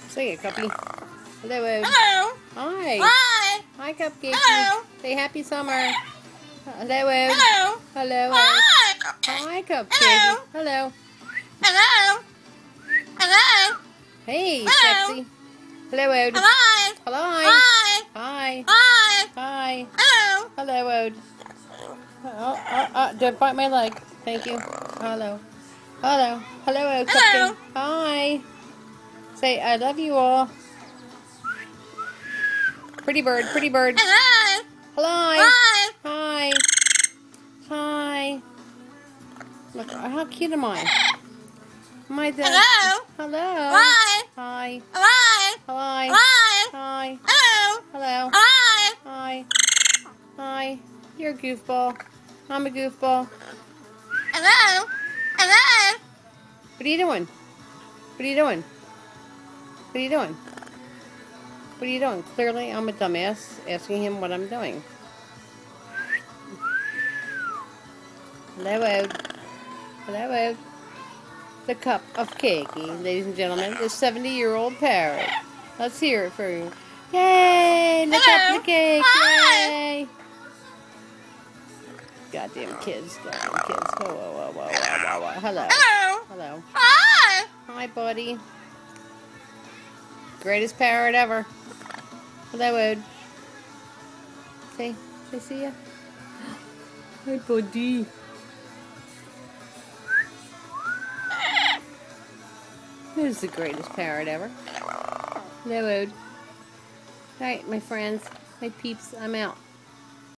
Say it, Cuppy. Hello, Ode. Hello. Hi. Hi. Hi, Cupcake. Hello. Say happy summer. Hello, Ode. Hello. Hello, Ode. Hi. Hi, Cupcake. Hello. Hello. Hello. Hello. Hey, Hello. sexy. Hello, Ode. Hi. Hello. Hi. Hi. Hi. Hi. Hello. Hello, Ode. Don't bite my leg. Thank you. Hello. Hello. Hello, Ode. Hello. Cupcake. Hi. Say, I love you all. Pretty bird, pretty bird. Hello. Hello. Hi. Hi. Hi. Look, how cute am I? Am I the... Hello. Hello. Hi. Hi. Hi. Hi. Hi. Hi. Hello. Hello. Hi. Hi. Hi. You're a goofball. I'm a goofball. Hello. Hello. What are you doing? What are you doing? What are you doing? What are you doing? Clearly, I'm a dumbass asking him what I'm doing. Hello, Ode. Hello, Ode. The cup of cakie, ladies and gentlemen, the 70-year-old parrot. Let's hear it for you. Yay! The cup of cake! Hi. Yay! Goddamn kids. Goddamn kids. Whoa, whoa, whoa, whoa, whoa, whoa. Hello. Hello. Hello. Hi. Hi, buddy. Greatest parrot ever. Hello, Ode. Say see ya. Hi, buddy. Who's the greatest parrot ever? Hello, Ode. Alright, my friends, my peeps, I'm out.